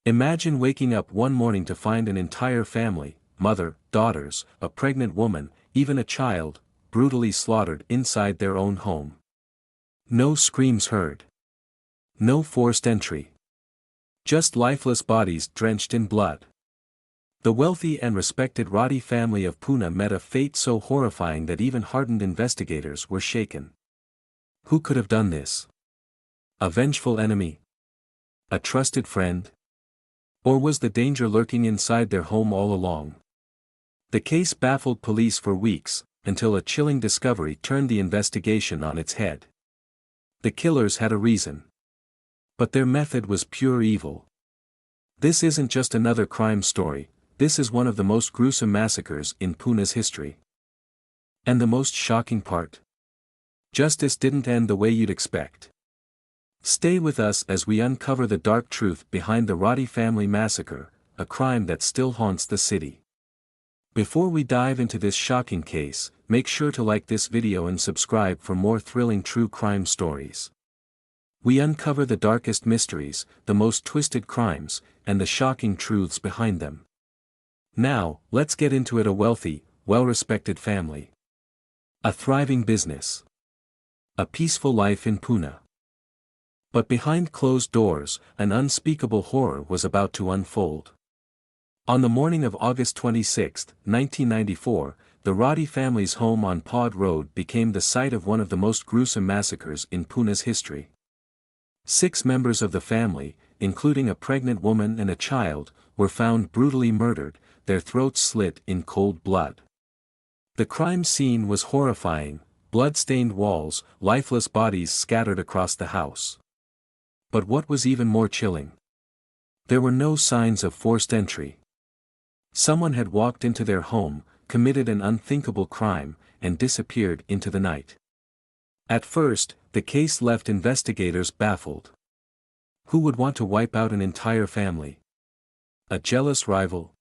Imagine waking up one morning to find an entire family, mother, daughters, a pregnant woman, even a child, brutally slaughtered inside their own home. No screams heard. No forced entry. Just lifeless bodies drenched in blood. The wealthy and respected Rathi family of Pune met a fate so horrifying that even hardened investigators were shaken. Who could have done this? A vengeful enemy? A trusted friend? Or was the danger lurking inside their home all along? The case baffled police for weeks, until a chilling discovery turned the investigation on its head. The killers had a reason. But their method was pure evil. This isn't just another crime story, this is one of the most gruesome massacres in Pune's history. And the most shocking part? Justice didn't end the way you'd expect. Stay with us as we uncover the dark truth behind the Rathi family massacre, a crime that still haunts the city. Before we dive into this shocking case, make sure to like this video and subscribe for more thrilling true crime stories. We uncover the darkest mysteries, the most twisted crimes, and the shocking truths behind them. Now, let's get into it. A wealthy, well-respected family. A thriving business. A peaceful life in Pune. But behind closed doors, an unspeakable horror was about to unfold. On the morning of August 26, 1994, the Rathi family's home on Pod Road became the site of one of the most gruesome massacres in Pune's history. 6 members of the family, including a pregnant woman and a child, were found brutally murdered, their throats slit in cold blood. The crime scene was horrifying, blood-stained walls, lifeless bodies scattered across the house. But what was even more chilling? There were no signs of forced entry. Someone had walked into their home, committed an unthinkable crime, and disappeared into the night. At first, the case left investigators baffled. Who would want to wipe out an entire family? A jealous rival?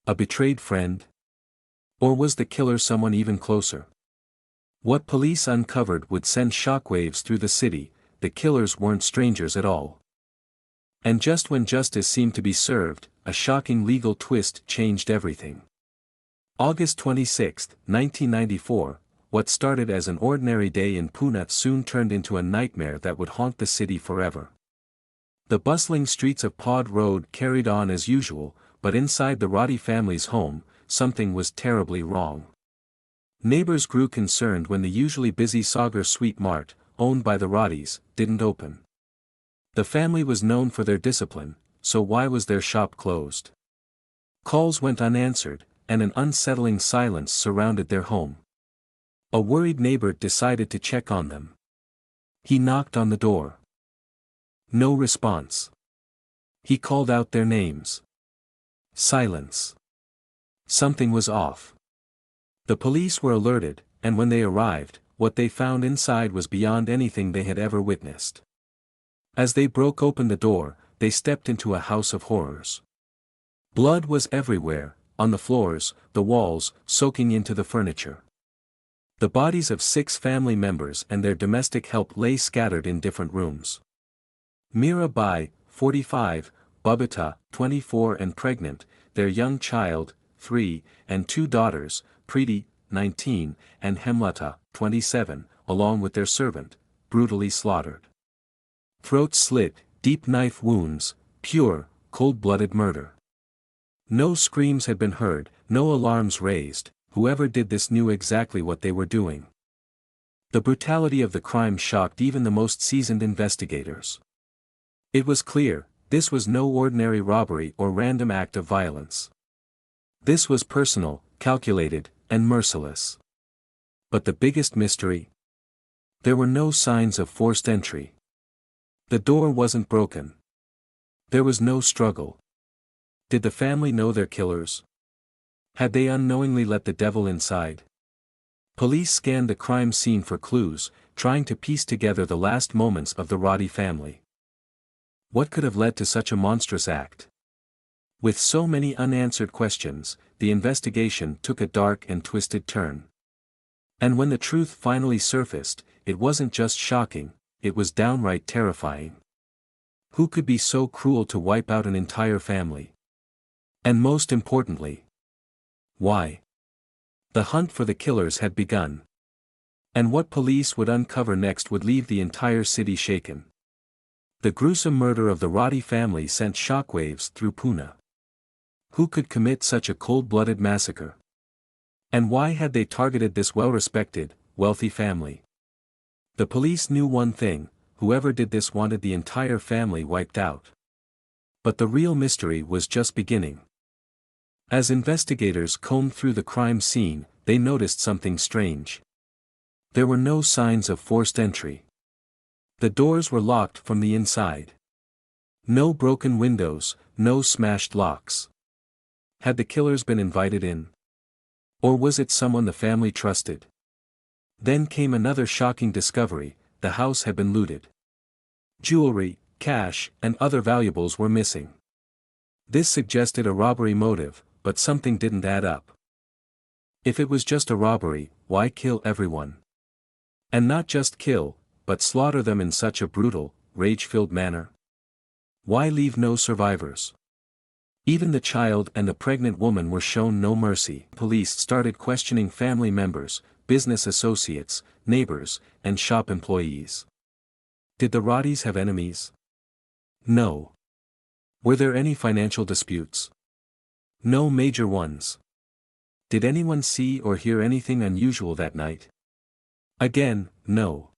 A betrayed friend? Or was the killer someone even closer? What police uncovered would send shockwaves through the city. The killers weren't strangers at all. And just when justice seemed to be served, a shocking legal twist changed everything. August 26, 1994, what started as an ordinary day in Pune soon turned into a nightmare that would haunt the city forever. The bustling streets of Pod Road carried on as usual, but inside the Rathi family's home, something was terribly wrong. Neighbors grew concerned when the usually busy Sagar Sweet Mart, owned by the Rathis, didn't open. The family was known for their discipline, so why was their shop closed? Calls went unanswered, and an unsettling silence surrounded their home. A worried neighbor decided to check on them. He knocked on the door. No response. He called out their names. Silence. Something was off. The police were alerted, and when they arrived, what they found inside was beyond anything they had ever witnessed. As they broke open the door, they stepped into a house of horrors. Blood was everywhere, on the floors, the walls, soaking into the furniture. The bodies of 6 family members and their domestic help lay scattered in different rooms. Mira Bai, 45, Babita, 24 and pregnant, their young child, 3, and 2 daughters, Preeti, 19, and Hemlata, 27, along with their servant, brutally slaughtered. Throats slit, deep knife wounds, pure, cold-blooded murder. No screams had been heard, no alarms raised, whoever did this knew exactly what they were doing. The brutality of the crime shocked even the most seasoned investigators. It was clear, this was no ordinary robbery or random act of violence. This was personal, calculated, and merciless. But the biggest mystery? There were no signs of forced entry. The door wasn't broken. There was no struggle. Did the family know their killers? Had they unknowingly let the devil inside? Police scanned the crime scene for clues, trying to piece together the last moments of the Rathi family. What could have led to such a monstrous act? With so many unanswered questions, the investigation took a dark and twisted turn. And when the truth finally surfaced, it wasn't just shocking, it was downright terrifying. Who could be so cruel to wipe out an entire family? And most importantly, why? The hunt for the killers had begun. And what police would uncover next would leave the entire city shaken. The gruesome murder of the Rathi family sent shockwaves through Pune. Who could commit such a cold-blooded massacre? And why had they targeted this well-respected, wealthy family? The police knew one thing: whoever did this wanted the entire family wiped out. But the real mystery was just beginning. As investigators combed through the crime scene, they noticed something strange. There were no signs of forced entry. The doors were locked from the inside. No broken windows, no smashed locks. Had the killers been invited in? Or was it someone the family trusted? Then came another shocking discovery: the house had been looted. Jewelry, cash, and other valuables were missing. This suggested a robbery motive, but something didn't add up. If it was just a robbery, why kill everyone? And not just kill, but slaughter them in such a brutal, rage-filled manner? Why leave no survivors? Even the child and the pregnant woman were shown no mercy. Police started questioning family members, business associates, neighbors, and shop employees. Did the Rathis have enemies? No. Were there any financial disputes? No major ones. Did anyone see or hear anything unusual that night? Again, no.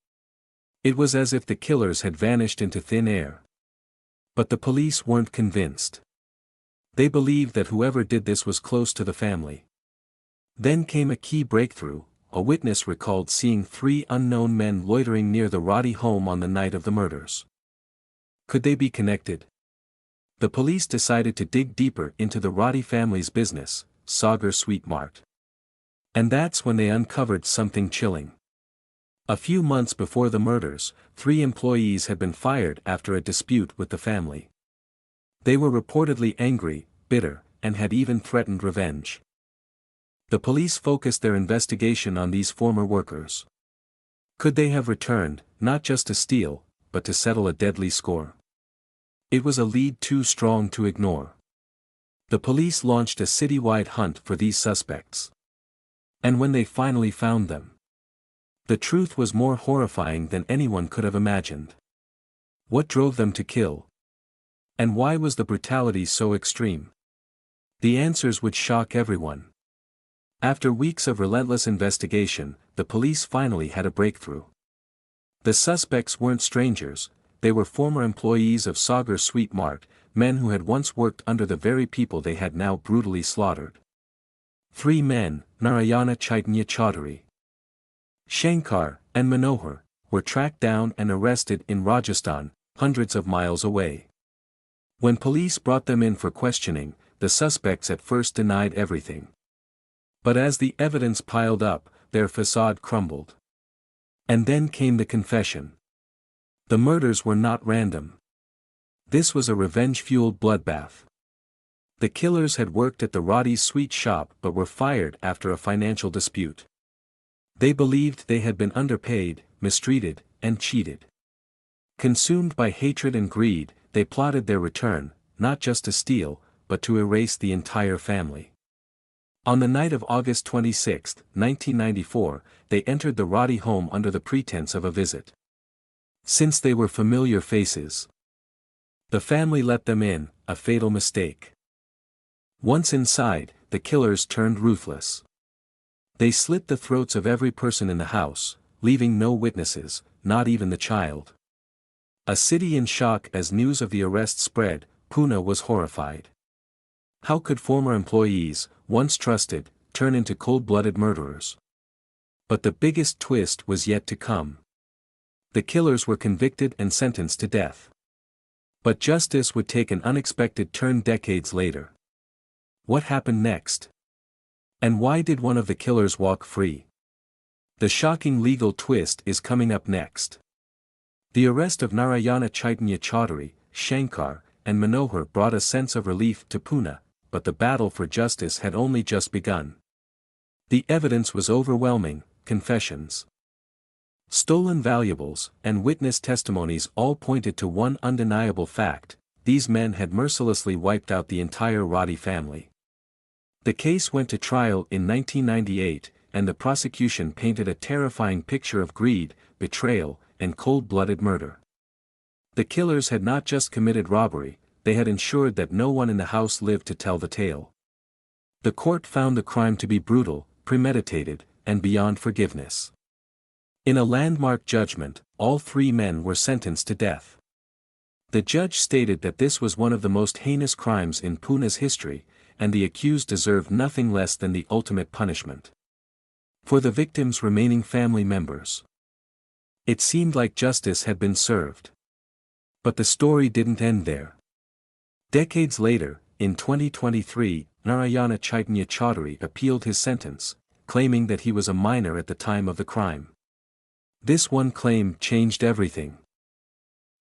It was as if the killers had vanished into thin air. But the police weren't convinced. They believed that whoever did this was close to the family. Then came a key breakthrough: a witness recalled seeing 3 unknown men loitering near the Rathi home on the night of the murders. Could they be connected? The police decided to dig deeper into the Rathi family's business, Sagar Sweet Mart. And that's when they uncovered something chilling. A few months before the murders, 3 employees had been fired after a dispute with the family. They were reportedly angry, bitter, and had even threatened revenge. The police focused their investigation on these former workers. Could they have returned, not just to steal, but to settle a deadly score? It was a lead too strong to ignore. The police launched a citywide hunt for these suspects. And when they finally found them, the truth was more horrifying than anyone could have imagined. What drove them to kill? And why was the brutality so extreme? The answers would shock everyone. After weeks of relentless investigation, the police finally had a breakthrough. The suspects weren't strangers, they were former employees of Sagar Sweet Mart, men who had once worked under the very people they had now brutally slaughtered. 3 men, Narayana Chaitanya Chaudhary, Shankar, and Manohar, were tracked down and arrested in Rajasthan, hundreds of miles away. When police brought them in for questioning, the suspects at first denied everything. But as the evidence piled up, their facade crumbled. And then came the confession. The murders were not random. This was a revenge-fueled bloodbath. The killers had worked at the Rathi's sweet shop but were fired after a financial dispute. They believed they had been underpaid, mistreated, and cheated. Consumed by hatred and greed, they plotted their return, not just to steal, but to erase the entire family. On the night of August 26, 1994, they entered the Rathi home under the pretense of a visit. Since they were familiar faces, the family let them in, a fatal mistake. Once inside, the killers turned ruthless. They slit the throats of every person in the house, leaving no witnesses, not even the child. A city in shock as news of the arrest spread. Pune was horrified. How could former employees, once trusted, turn into cold-blooded murderers? But the biggest twist was yet to come. The killers were convicted and sentenced to death. But justice would take an unexpected turn decades later. What happened next? And why did one of the killers walk free? The shocking legal twist is coming up next. The arrest of Narayana Chaitanya Chaudhary, Shankar, and Manohar brought a sense of relief to Pune, but the battle for justice had only just begun. The evidence was overwhelming: confessions, Stolen valuables and witness testimonies all pointed to one undeniable fact: these men had mercilessly wiped out the entire Rathi family. The case went to trial in 1998, and the prosecution painted a terrifying picture of greed, betrayal, and cold-blooded murder. The killers had not just committed robbery, they had ensured that no one in the house lived to tell the tale. The court found the crime to be brutal, premeditated, and beyond forgiveness. In a landmark judgment, all three men were sentenced to death. The judge stated that this was one of the most heinous crimes in Pune's history, and the accused deserved nothing less than the ultimate punishment. For the victims' remaining family members, it seemed like justice had been served. But the story didn't end there. Decades later, in 2023, Narayana Chaitanya Chaudhary appealed his sentence, claiming that he was a minor at the time of the crime. This one claim changed everything.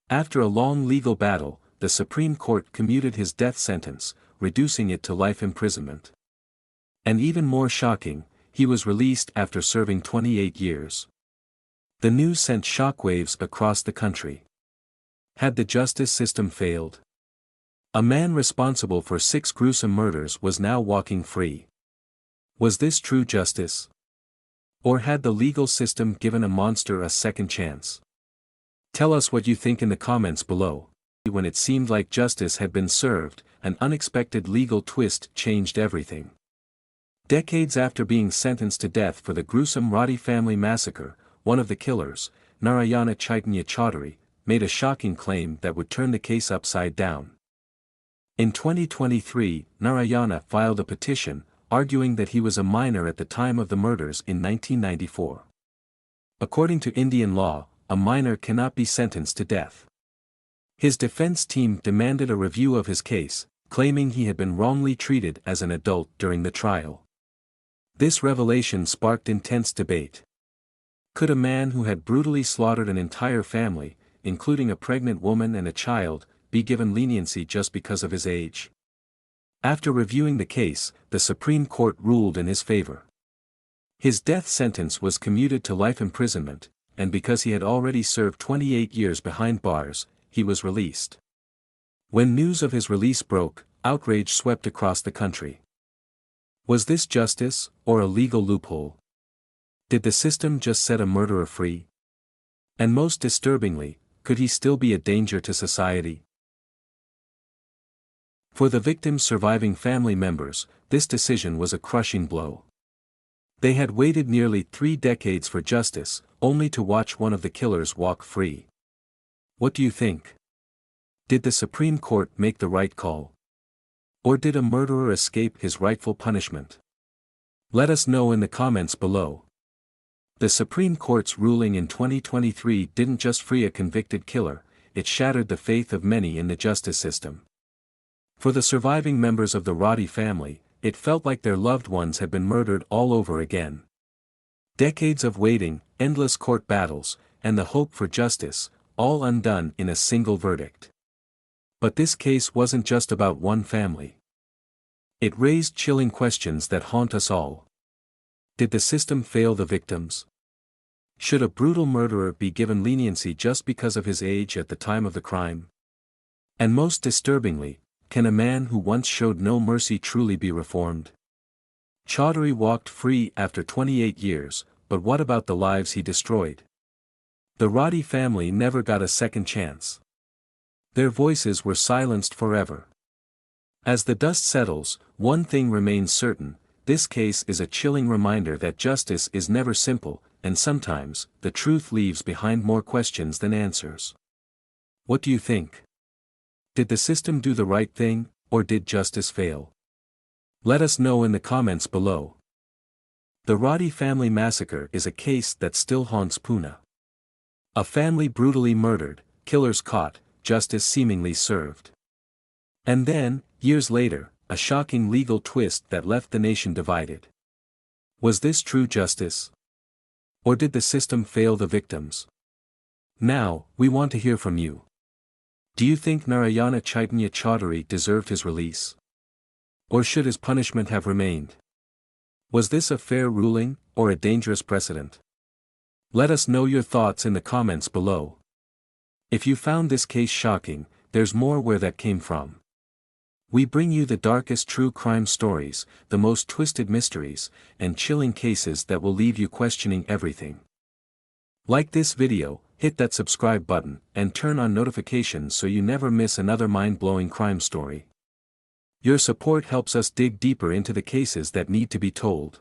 After a long legal battle, the Supreme Court commuted his death sentence, reducing it to life imprisonment. And even more shocking, he was released after serving 28 years. The news sent shockwaves across the country. Had the justice system failed? A man responsible for 6 gruesome murders was now walking free. Was this true justice? Or had the legal system given a monster a second chance? Tell us what you think in the comments below. When it seemed like justice had been served, an unexpected legal twist changed everything. Decades after being sentenced to death for the gruesome Rathi family massacre, one of the killers, Narayana Chaitanya Chaudhary, made a shocking claim that would turn the case upside down. In 2023, Narayana filed a petition, arguing that he was a minor at the time of the murders in 1994. According to Indian law, a minor cannot be sentenced to death. His defense team demanded a review of his case, claiming he had been wrongly treated as an adult during the trial. This revelation sparked intense debate. Could a man who had brutally slaughtered an entire family, including a pregnant woman and a child, be given leniency just because of his age? After reviewing the case, the Supreme Court ruled in his favor. His death sentence was commuted to life imprisonment, and because he had already served 28 years behind bars, he was released. When news of his release broke, outrage swept across the country. Was this justice, or a legal loophole? Did the system just set a murderer free? And most disturbingly, could he still be a danger to society? For the victims' surviving family members, this decision was a crushing blow. They had waited nearly 3 decades for justice, only to watch one of the killers walk free. What do you think? Did the Supreme Court make the right call? Or did a murderer escape his rightful punishment? Let us know in the comments below. The Supreme Court's ruling in 2023 didn't just free a convicted killer, it shattered the faith of many in the justice system. For the surviving members of the Rathi family, it felt like their loved ones had been murdered all over again. Decades of waiting, endless court battles, and the hope for justice, all undone in a single verdict. But this case wasn't just about one family. It raised chilling questions that haunt us all. Did the system fail the victims? Should a brutal murderer be given leniency just because of his age at the time of the crime? And most disturbingly, can a man who once showed no mercy truly be reformed? Chaudhary walked free after 28 years, but what about the lives he destroyed? The Rathi family never got a second chance. Their voices were silenced forever. As the dust settles, one thing remains certain: this case is a chilling reminder that justice is never simple, and sometimes, the truth leaves behind more questions than answers. What do you think? Did the system do the right thing, or did justice fail? Let us know in the comments below. The Rathi family massacre is a case that still haunts Pune. A family brutally murdered, killers caught, justice seemingly served. And then, years later, a shocking legal twist that left the nation divided. Was this true justice? Or did the system fail the victims? Now, we want to hear from you. Do you think Narayana Chaitanya Chaudhary deserved his release? Or should his punishment have remained? Was this a fair ruling, or a dangerous precedent? Let us know your thoughts in the comments below. If you found this case shocking, there's more where that came from. We bring you the darkest true crime stories, the most twisted mysteries, and chilling cases that will leave you questioning everything. Like this video, hit that subscribe button, and turn on notifications so you never miss another mind-blowing crime story. Your support helps us dig deeper into the cases that need to be told.